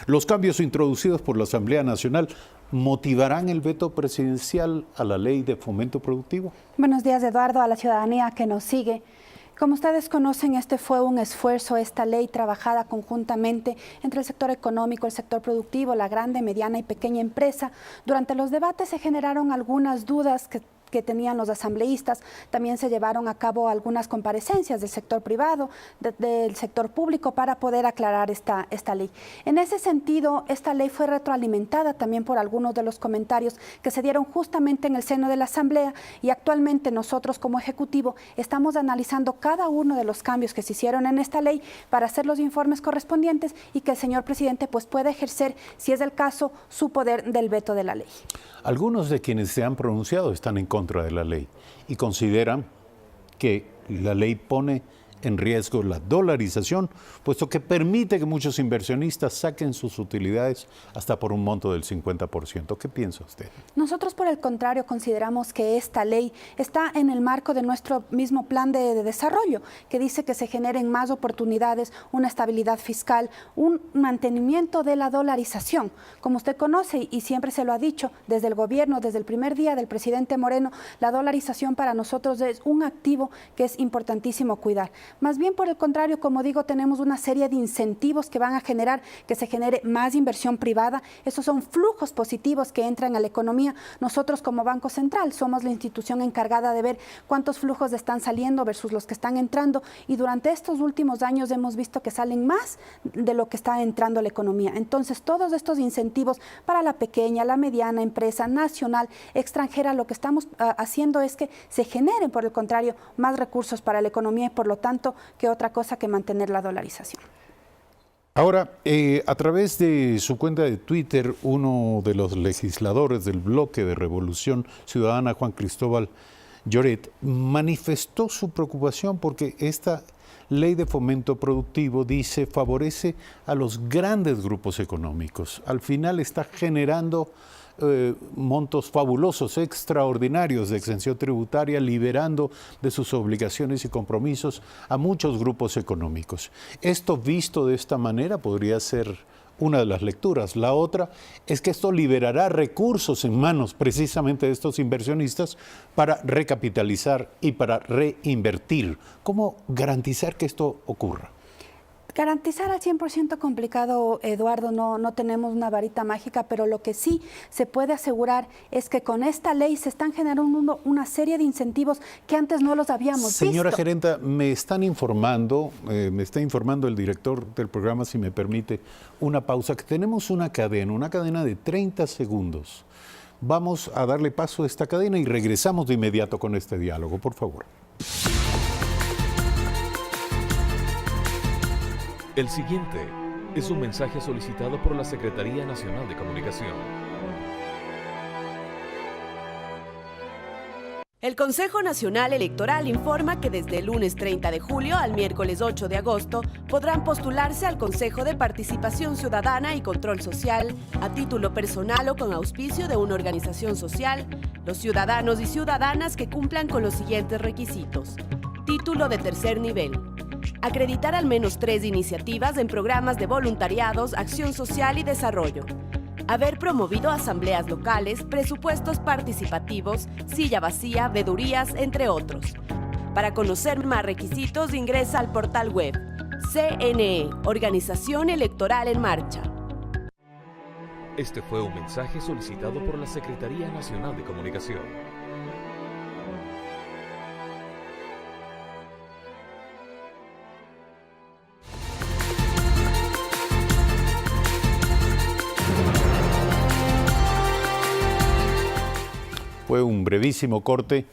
Los cambios introducidos por la Asamblea Nacional motivarán el veto presidencial a la ley de fomento productivo. Buenos días, Eduardo, a la ciudadanía que nos sigue. Como ustedes conocen, este fue un esfuerzo, esta ley trabajada conjuntamente entre el sector económico, el sector productivo, la grande, mediana y pequeña empresa. Durante los debates se generaron algunas dudas que tenían los asambleístas. También se llevaron a cabo algunas comparecencias del sector privado, del sector público, para poder aclarar esta ley. En ese sentido, esta ley fue retroalimentada también por algunos de los comentarios que se dieron justamente en el seno de la Asamblea, y actualmente nosotros como Ejecutivo estamos analizando cada uno de los cambios que se hicieron en esta ley para hacer los informes correspondientes y que el señor presidente pues pueda ejercer, si es el caso, su poder del veto de la ley. Algunos de quienes se han pronunciado están en contra de la ley y consideran que la ley pone en riesgo la dolarización, puesto que permite que muchos inversionistas saquen sus utilidades hasta por un monto del 50%. ¿Qué piensa usted? Nosotros, por el contrario, consideramos que esta ley está en el marco de nuestro mismo plan de desarrollo, que dice que se generen más oportunidades, una estabilidad fiscal, un mantenimiento de la dolarización. Como usted conoce y siempre se lo ha dicho desde el gobierno, desde el primer día del presidente Moreno, la dolarización para nosotros es un activo que es importantísimo cuidar. Más bien, por el contrario, como digo, tenemos una serie de incentivos que van a generar que se genere más inversión privada. Esos son flujos positivos que entran a la economía. Nosotros como Banco Central somos la institución encargada de ver cuántos flujos están saliendo versus los que están entrando, y durante estos últimos años hemos visto que salen más de lo que está entrando a la economía. Entonces, todos estos incentivos para la pequeña, la mediana empresa, nacional, extranjera, lo que estamos haciendo es que se generen, por el contrario, más recursos para la economía y, por lo tanto, que otra cosa que mantener la dolarización. Ahora, a través de su cuenta de Twitter, uno de los legisladores del bloque de Revolución Ciudadana, Juan Cristóbal Lloret, manifestó su preocupación porque esta ley de fomento productivo, dice, favorece a los grandes grupos económicos. Al final está generando montos fabulosos, extraordinarios de exención tributaria, liberando de sus obligaciones y compromisos a muchos grupos económicos. Esto, visto de esta manera, podría ser una de las lecturas. La otra es que esto liberará recursos en manos precisamente de estos inversionistas para recapitalizar y para reinvertir. ¿Cómo garantizar que esto ocurra? Garantizar al 100% complicado, Eduardo, no tenemos una varita mágica, pero lo que sí se puede asegurar es que con esta ley se están generando una serie de incentivos que antes no los habíamos visto. Señora gerenta, me está informando el director del programa, si me permite una pausa, que tenemos una cadena de 30 segundos. Vamos a darle paso a esta cadena y regresamos de inmediato con este diálogo, por favor. El siguiente es un mensaje solicitado por la Secretaría Nacional de Comunicación. El Consejo Nacional Electoral informa que desde el lunes 30 de julio al miércoles 8 de agosto podrán postularse al Consejo de Participación Ciudadana y Control Social a título personal o con auspicio de una organización social los ciudadanos y ciudadanas que cumplan con los siguientes requisitos. Título de tercer nivel. Acreditar al menos 3 iniciativas en programas de voluntariados, acción social y desarrollo. Haber promovido asambleas locales, presupuestos participativos, silla vacía, vedurías, entre otros. Para conocer más requisitos, ingresa al portal web CNE, Organización Electoral en Marcha. Este fue un mensaje solicitado por la Secretaría Nacional de Comunicación. Fue un brevísimo corte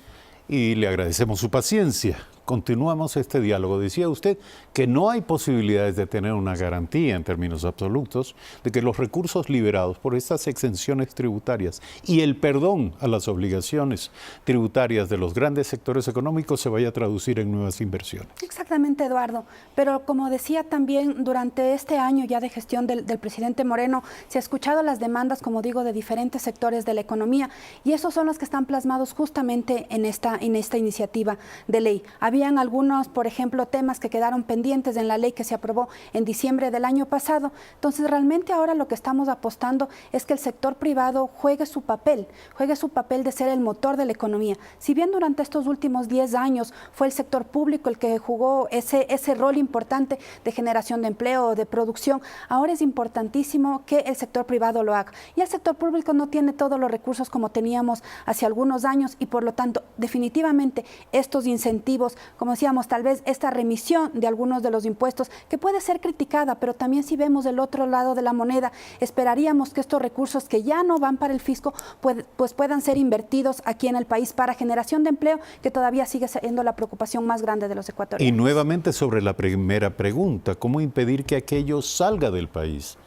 y le agradecemos su paciencia. Continuamos este diálogo. Decía usted que no hay posibilidades de tener una garantía en términos absolutos de que los recursos liberados por estas exenciones tributarias y el perdón a las obligaciones tributarias de los grandes sectores económicos se vaya a traducir en nuevas inversiones. Exactamente, Eduardo. Pero como decía también, durante este año ya de gestión del presidente Moreno, se ha escuchado las demandas, como digo, de diferentes sectores de la economía, y esos son los que están plasmados justamente en esta iniciativa de ley. Ha Habían algunos, por ejemplo, temas que quedaron pendientes en la ley que se aprobó en diciembre del año pasado. Entonces, realmente ahora lo que estamos apostando es que el sector privado juegue su papel de ser el motor de la economía. Si bien durante estos últimos 10 años fue el sector público el que jugó ese rol importante de generación de empleo, de producción, ahora es importantísimo que el sector privado lo haga. Y el sector público no tiene todos los recursos como teníamos hace algunos años y por lo tanto, definitivamente, estos incentivos, como decíamos, tal vez esta remisión de algunos de los impuestos, que puede ser criticada, pero también si vemos el otro lado de la moneda, esperaríamos que estos recursos que ya no van para el fisco, pues puedan ser invertidos aquí en el país para generación de empleo, que todavía sigue siendo la preocupación más grande de los ecuatorianos. Y nuevamente sobre la primera pregunta, ¿cómo impedir que aquello salga del país,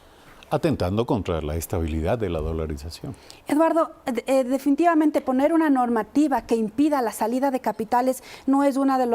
atentando contra la estabilidad de la dolarización? Eduardo, definitivamente poner una normativa que impida la salida de capitales no es uno de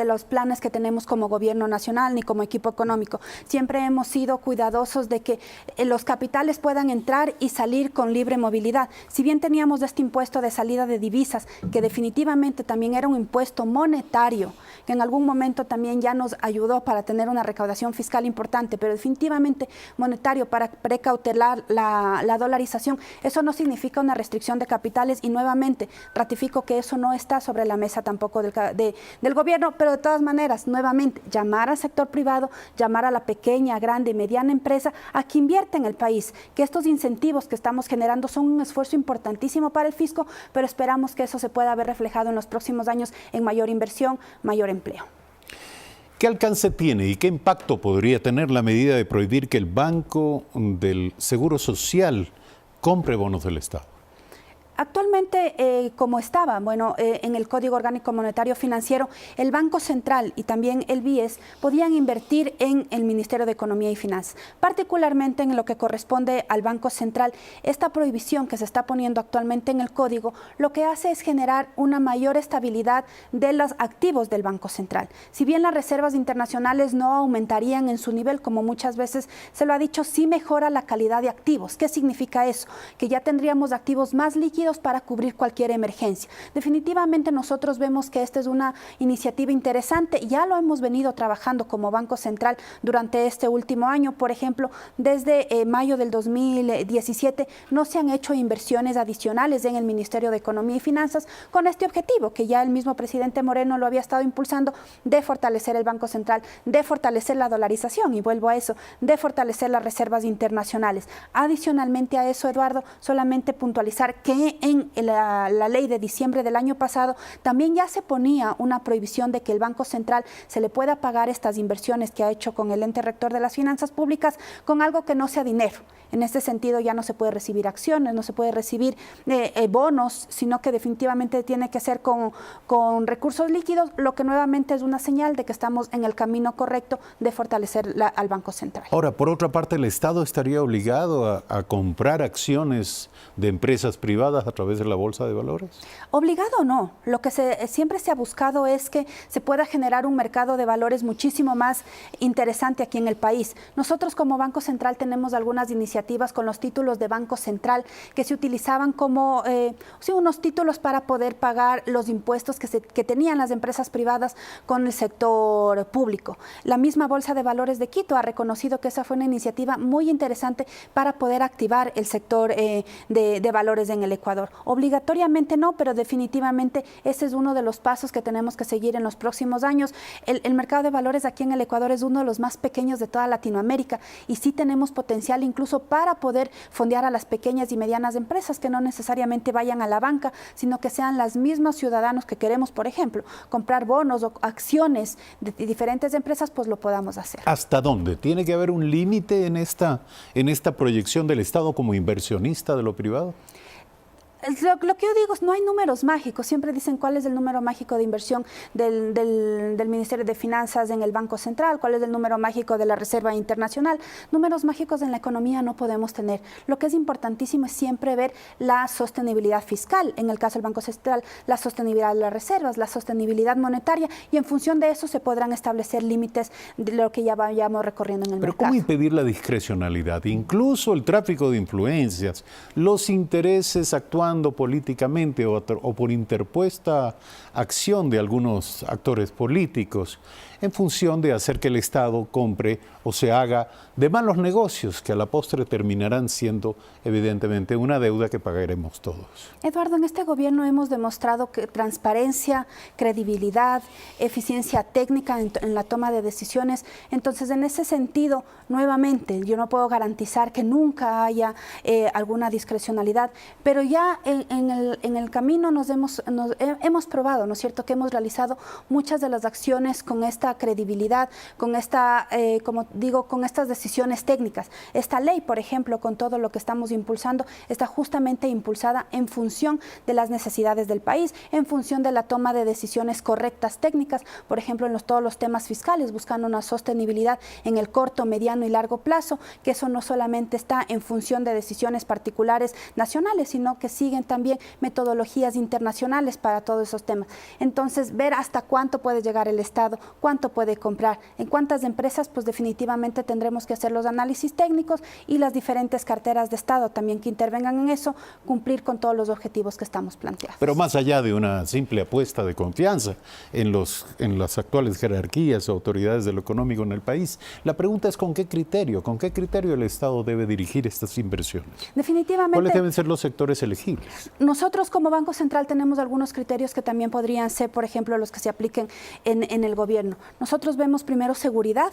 los planes que tenemos como gobierno nacional ni como equipo económico. Siempre hemos sido cuidadosos de que los capitales puedan entrar y salir con libre movilidad. Si bien teníamos este impuesto de salida de divisas, que definitivamente también era un impuesto monetario, que en algún momento también ya nos ayudó para tener una recaudación fiscal importante, pero definitivamente monetario para precautelar la dolarización, eso no significa una restricción de capitales y nuevamente ratifico que eso no está sobre la mesa tampoco del gobierno, pero de todas maneras, nuevamente, llamar al sector privado, llamar a la pequeña, grande y mediana empresa a que invierta en el país, que estos incentivos que estamos generando son un esfuerzo importantísimo para el fisco, pero esperamos que eso se pueda ver reflejado en los próximos años en mayor inversión, mayor empleo. ¿Qué alcance tiene y qué impacto podría tener la medida de prohibir que el Banco del Seguro Social compre bonos del Estado? Actualmente, como estaba, en el Código Orgánico Monetario Financiero, el Banco Central y también el BIES podían invertir en el Ministerio de Economía y Finanzas. Particularmente en lo que corresponde al Banco Central, esta prohibición que se está poniendo actualmente en el Código, lo que hace es generar una mayor estabilidad de los activos del Banco Central. Si bien las reservas internacionales no aumentarían en su nivel, como muchas veces se lo ha dicho, sí mejora la calidad de activos. ¿Qué significa eso? Que ya tendríamos activos más líquidos para cubrir cualquier emergencia. Definitivamente nosotros vemos que esta es una iniciativa interesante, ya lo hemos venido trabajando como Banco Central durante este último año. Por ejemplo, desde mayo del 2017 no se han hecho inversiones adicionales en el Ministerio de Economía y Finanzas con este objetivo, que ya el mismo presidente Moreno lo había estado impulsando, de fortalecer el Banco Central, de fortalecer la dolarización, y vuelvo a eso, de fortalecer las reservas internacionales. Adicionalmente a eso, Eduardo, solamente puntualizar que en la ley de diciembre del año pasado también ya se ponía una prohibición de que el Banco Central se le pueda pagar estas inversiones que ha hecho con el ente rector de las finanzas públicas con algo que no sea dinero. En este sentido ya no se puede recibir acciones, no se puede recibir bonos, sino que definitivamente tiene que ser con recursos líquidos, lo que nuevamente es una señal de que estamos en el camino correcto de fortalecer al Banco Central. Ahora, por otra parte, ¿el Estado estaría obligado a comprar acciones de empresas privadas a través de la Bolsa de Valores? Obligado no. Lo que siempre se ha buscado es que se pueda generar un mercado de valores muchísimo más interesante aquí en el país. Nosotros como Banco Central tenemos algunas iniciativas con los títulos de Banco Central que se utilizaban como unos títulos para poder pagar los impuestos que tenían las empresas privadas con el sector público. La misma Bolsa de Valores de Quito ha reconocido que esa fue una iniciativa muy interesante para poder activar el sector de valores en el Ecuador. Obligatoriamente no, pero definitivamente ese es uno de los pasos que tenemos que seguir en los próximos años. El mercado de valores aquí en el Ecuador es uno de los más pequeños de toda Latinoamérica y sí tenemos potencial incluso para poder fondear a las pequeñas y medianas empresas que no necesariamente vayan a la banca, sino que sean los mismos ciudadanos que queremos, por ejemplo, comprar bonos o acciones de diferentes empresas, pues lo podamos hacer. ¿Hasta dónde? ¿Tiene que haber un límite en esta proyección del Estado como inversionista de lo privado? Lo que yo digo es no hay números mágicos. Siempre dicen cuál es el número mágico de inversión del Ministerio de Finanzas en el Banco Central, cuál es el número mágico de la Reserva Internacional. Números mágicos en la economía no podemos tener. Lo que es importantísimo es siempre ver la sostenibilidad fiscal. En el caso del Banco Central, la sostenibilidad de las reservas, la sostenibilidad monetaria, y en función de eso se podrán establecer límites de lo que ya vayamos recorriendo en el mercado. Pero ¿cómo impedir la discrecionalidad? Incluso el tráfico de influencias, los intereses actuales actuando políticamente o por interpuesta acción de algunos actores políticos en función de hacer que el Estado compre o se haga de malos negocios que a la postre terminarán siendo evidentemente una deuda que pagaremos todos. Eduardo, en este gobierno hemos demostrado que transparencia, credibilidad, eficiencia técnica en la toma de decisiones. Entonces, en ese sentido, nuevamente, yo no puedo garantizar que nunca haya alguna discrecionalidad, pero ya en el camino hemos probado, ¿no es cierto?, que hemos realizado muchas de las acciones con esta credibilidad, con esta, como digo, con estas decisiones técnicas. Esta ley, por ejemplo, con todo lo que estamos impulsando, está justamente impulsada en función de las necesidades del país, en función de la toma de decisiones correctas técnicas, por ejemplo, en todos los temas fiscales, buscando una sostenibilidad en el corto, mediano y largo plazo, que eso no solamente está en función de decisiones particulares nacionales, sino que siguen también metodologías internacionales para todos esos temas. Entonces, ver hasta cuánto puede llegar el Estado, cuánto puede comprar, en cuántas empresas, pues definitivamente tendremos que hacer los análisis técnicos y las diferentes carteras de Estado también que intervengan en eso, cumplir con todos los objetivos que estamos planteando. Pero más allá de una simple apuesta de confianza en las actuales jerarquías o autoridades de lo económico en el país, la pregunta es ¿con qué criterio el Estado debe dirigir estas inversiones? Definitivamente. ¿Cuáles deben ser los sectores elegibles? Nosotros como Banco Central tenemos algunos criterios que también podrían ser, por ejemplo, los que se apliquen en el gobierno. Nosotros vemos primero seguridad,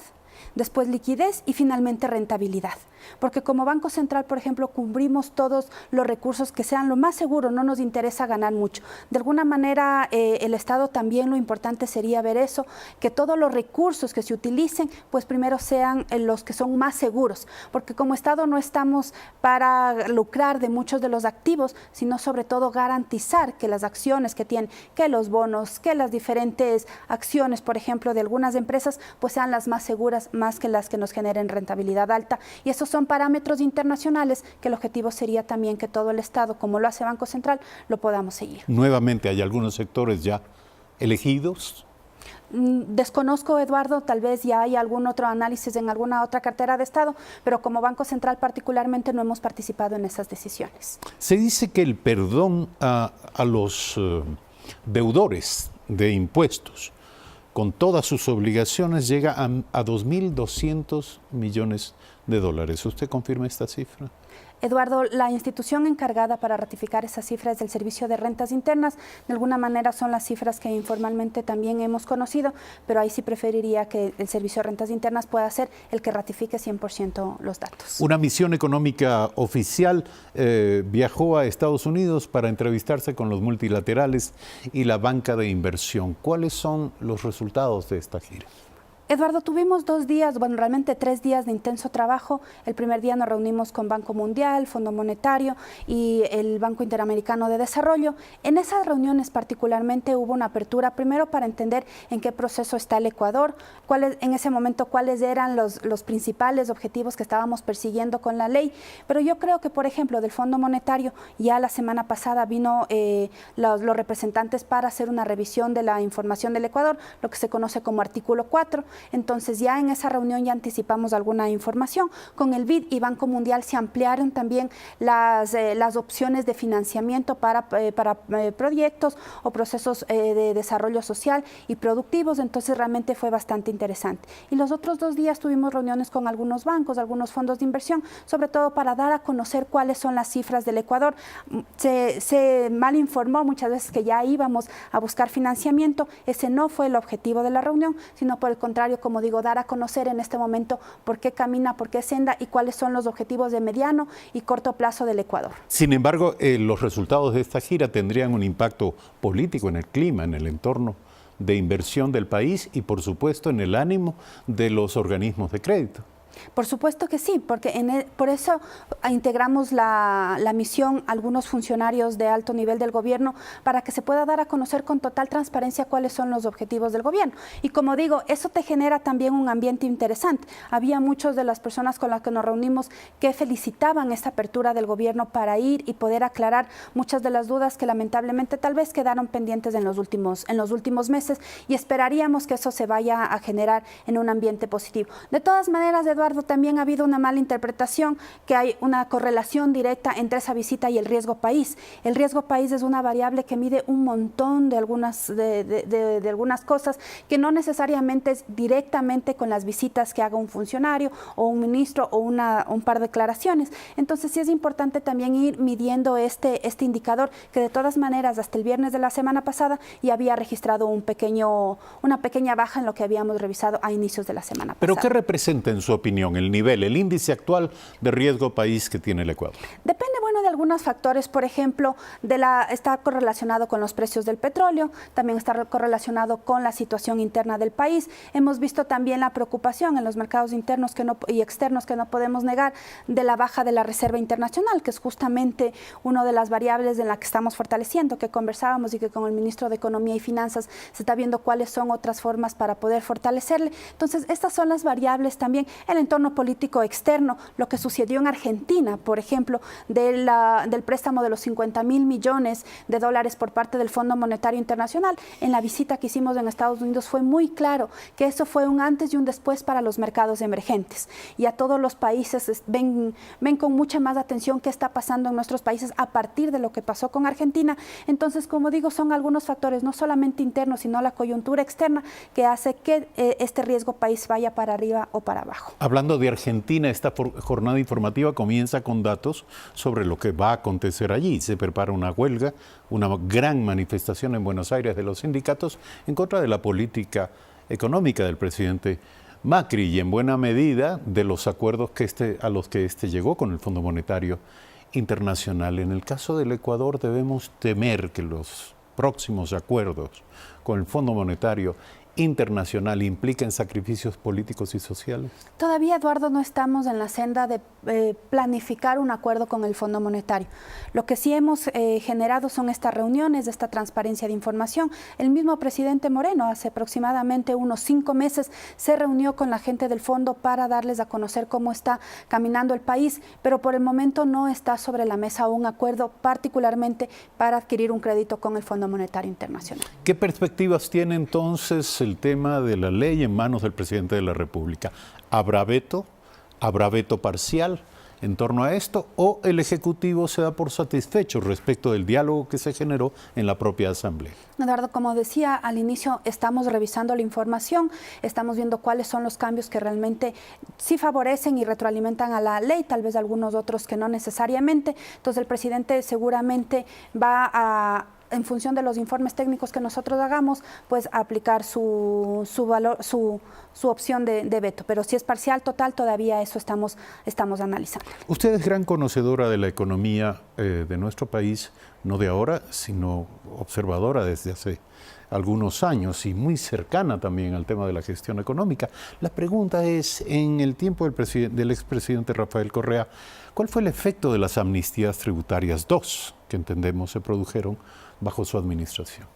después liquidez y finalmente rentabilidad. Porque como Banco Central, por ejemplo, cubrimos todos los recursos que sean lo más seguro, no nos interesa ganar mucho. De alguna manera, el Estado también lo importante sería ver eso, que todos los recursos que se utilicen, pues primero sean los que son más seguros. Porque como Estado no estamos para lucrar de muchos de los activos, sino sobre todo garantizar que las acciones que tienen, que los bonos, que las diferentes acciones, por ejemplo, de algunas empresas, pues sean las más seguras, más que las que nos generen rentabilidad alta. Y esos son parámetros internacionales que el objetivo sería también que todo el Estado, como lo hace Banco Central, lo podamos seguir. Nuevamente, ¿hay algunos sectores ya elegidos? Desconozco, Eduardo, tal vez ya hay algún otro análisis en alguna otra cartera de Estado, pero como Banco Central particularmente no hemos participado en esas decisiones. Se dice que el perdón a los deudores de impuestos con todas sus obligaciones llega a 2.200 millones de dólares. ¿Usted confirma esta cifra? Eduardo, la institución encargada para ratificar esas cifras del Servicio de Rentas Internas, de alguna manera son las cifras que informalmente también hemos conocido, pero ahí sí preferiría que el Servicio de Rentas Internas pueda ser el que ratifique 100% los datos. Una misión económica oficial viajó a Estados Unidos para entrevistarse con los multilaterales y la banca de inversión. ¿Cuáles son los resultados de esta gira? Eduardo, tuvimos 2 días, bueno, realmente 3 días de intenso trabajo. El primer día nos reunimos con Banco Mundial, Fondo Monetario y el Banco Interamericano de Desarrollo. En esas reuniones particularmente hubo una apertura, primero para entender en qué proceso está el Ecuador, en ese momento cuáles eran los principales objetivos que estábamos persiguiendo con la ley. Pero yo creo que, por ejemplo, del Fondo Monetario, ya la semana pasada vino los representantes para hacer una revisión de la información del Ecuador, lo que se conoce como artículo 4. Entonces ya en esa reunión ya anticipamos alguna información. Con el BID y Banco Mundial se ampliaron también las opciones de financiamiento para proyectos o procesos de desarrollo social y productivos, entonces realmente fue bastante interesante. Y los otros 2 días tuvimos reuniones con algunos bancos, algunos fondos de inversión, sobre todo para dar a conocer cuáles son las cifras del Ecuador. Se mal informó muchas veces que ya íbamos a buscar financiamiento, ese no fue el objetivo de la reunión, sino por el contrario, como digo, dar a conocer en este momento por qué camina, por qué senda y cuáles son los objetivos de mediano y corto plazo del Ecuador. Sin embargo, los resultados de esta gira tendrían un impacto político en el clima, en el entorno de inversión del país y, por supuesto, en el ánimo de los organismos de crédito. Por supuesto que sí, porque por eso integramos la misión algunos funcionarios de alto nivel del gobierno para que se pueda dar a conocer con total transparencia cuáles son los objetivos del gobierno. Y como digo, eso te genera también un ambiente interesante. Había muchas de las personas con las que nos reunimos que felicitaban esta apertura del gobierno para ir y poder aclarar muchas de las dudas que lamentablemente tal vez quedaron pendientes en los últimos meses, y esperaríamos que eso se vaya a generar en un ambiente positivo. De todas maneras, Eduardo, Eduardo, también ha habido una mala interpretación que hay una correlación directa entre esa visita y el riesgo país. El riesgo país es una variable que mide un montón de algunas cosas que no necesariamente es directamente con las visitas que haga un funcionario o un ministro o un par de declaraciones. Entonces sí es importante también ir midiendo este indicador que de todas maneras hasta el viernes de la semana pasada ya había registrado una pequeña baja en lo que habíamos revisado a inicios de la semana pasada. ¿Pero qué representa en su opinión el nivel, el índice actual de riesgo país que tiene el Ecuador? Depende, de algunos factores, por ejemplo, está correlacionado con los precios del petróleo, también está correlacionado con la situación interna del país. Hemos visto también la preocupación en los mercados internos y externos que no podemos negar de la baja de la Reserva Internacional, que es justamente una de las variables en la que estamos fortaleciendo, que conversábamos y que con el ministro de Economía y Finanzas se está viendo cuáles son otras formas para poder fortalecerle. Entonces, estas son las variables también, el entorno político externo, lo que sucedió en Argentina, por ejemplo, del préstamo de los 50.000 millones de dólares por parte del Fondo Monetario Internacional. En la visita que hicimos en Estados Unidos fue muy claro que eso fue un antes y un después para los mercados emergentes. Y a todos los países ven con mucha más atención qué está pasando en nuestros países a partir de lo que pasó con Argentina. Entonces, como digo, son algunos factores, no solamente internos, sino la coyuntura externa que hace que este riesgo país vaya para arriba o para abajo. Hablando de Argentina, esta jornada informativa comienza con datos sobre lo que va a acontecer allí. Se prepara una huelga, una gran manifestación en Buenos Aires de los sindicatos en contra de la política económica del presidente Macri y en buena medida de los acuerdos a los que este llegó con el Fondo Monetario Internacional. En el caso del Ecuador debemos temer que los próximos acuerdos con el Fondo Monetario Internacional impliquen sacrificios políticos y sociales. Todavía, Eduardo, no estamos en la senda de planificar un acuerdo con el Fondo Monetario. Lo que sí hemos generado son estas reuniones, esta transparencia de información. El mismo presidente Moreno hace aproximadamente unos 5 meses se reunió con la gente del fondo para darles a conocer cómo está caminando el país, pero por el momento no está sobre la mesa un acuerdo particularmente para adquirir un crédito con el Fondo Monetario Internacional. ¿Qué perspectivas tiene entonces el tema de la ley en manos del presidente de la República? ¿Habrá veto? ¿Habrá veto parcial en torno a esto? ¿O el Ejecutivo se da por satisfecho respecto del diálogo que se generó en la propia Asamblea? Eduardo, como decía al inicio, estamos revisando la información, estamos viendo cuáles son los cambios que realmente sí favorecen y retroalimentan a la ley, tal vez algunos otros que no necesariamente. Entonces el presidente seguramente va a, en función de los informes técnicos que nosotros hagamos, pues aplicar su opción de veto. Pero si es parcial, total, todavía eso estamos analizando. Usted es gran conocedora de la economía de nuestro país, no de ahora, sino observadora desde hace algunos años y muy cercana también al tema de la gestión económica. La pregunta es, en el tiempo del expresidente Rafael Correa, ¿cuál fue el efecto de las amnistías tributarias 2 que entendemos se produjeron bajo su administración?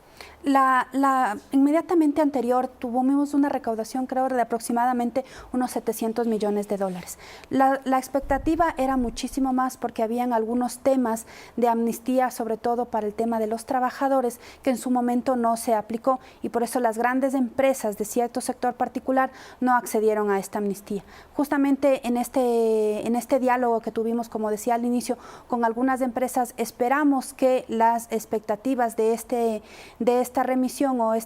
La inmediatamente anterior tuvimos una recaudación, creo, de aproximadamente unos 700 millones de dólares. La expectativa era muchísimo más porque habían algunos temas de amnistía, sobre todo para el tema de los trabajadores, que en su momento no se aplicó y por eso las grandes empresas de cierto sector particular no accedieron a esta amnistía. Justamente en este diálogo que tuvimos, como decía al inicio, con algunas empresas, esperamos que las expectativas de esta remisión de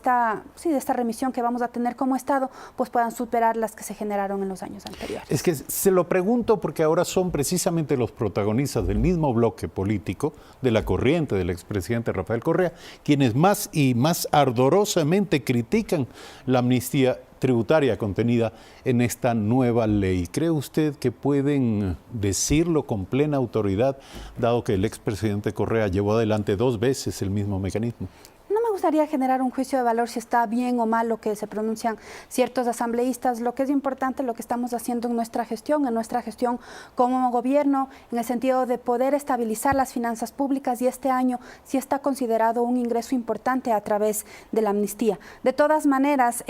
esta remisión que vamos a tener como Estado, pues puedan superar las que se generaron en los años anteriores. Es que se lo pregunto porque ahora son precisamente los protagonistas del mismo bloque político, de la corriente del expresidente Rafael Correa, quienes más y más ardorosamente critican la amnistía tributaria contenida en esta nueva ley. ¿Cree usted que pueden decirlo con plena autoridad, dado que el expresidente Correa llevó adelante 2 veces el mismo mecanismo? No me gustaría generar un juicio de valor si está bien o mal lo que se pronuncian ciertos asambleístas. Lo que es importante, lo que estamos haciendo en nuestra gestión como gobierno, en el sentido de poder estabilizar las finanzas públicas, y este año sí está considerado un ingreso importante a través de la amnistía. De todas maneras,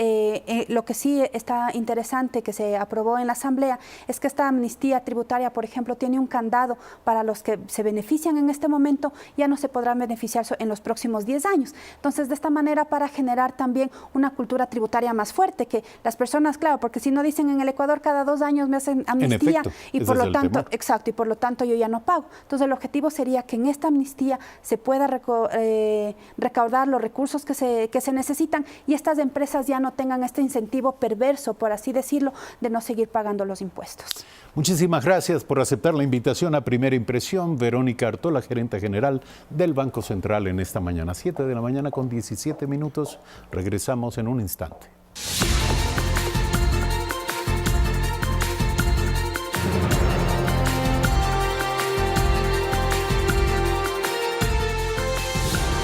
lo que sí está interesante que se aprobó en la Asamblea es que esta amnistía tributaria, por ejemplo, tiene un candado para los que se benefician en este momento, ya no se podrán beneficiar en los próximos 10 años. Entonces, Entonces, de esta manera, para generar también una cultura tributaria más fuerte, que las personas, claro, porque si no dicen en el Ecuador cada 2 años me hacen amnistía, efecto, y ese por es lo el tanto, temor. exacto, y por lo tanto yo ya no pago. Entonces, el objetivo sería que en esta amnistía se pueda recaudar los recursos que se necesitan y estas empresas ya no tengan este incentivo perverso, por así decirlo, de no seguir pagando los impuestos. Muchísimas gracias por aceptar la invitación a Primera Impresión. Verónica Artola, gerente general del Banco Central en esta mañana. 7 de la mañana con 17 minutos. Regresamos en un instante.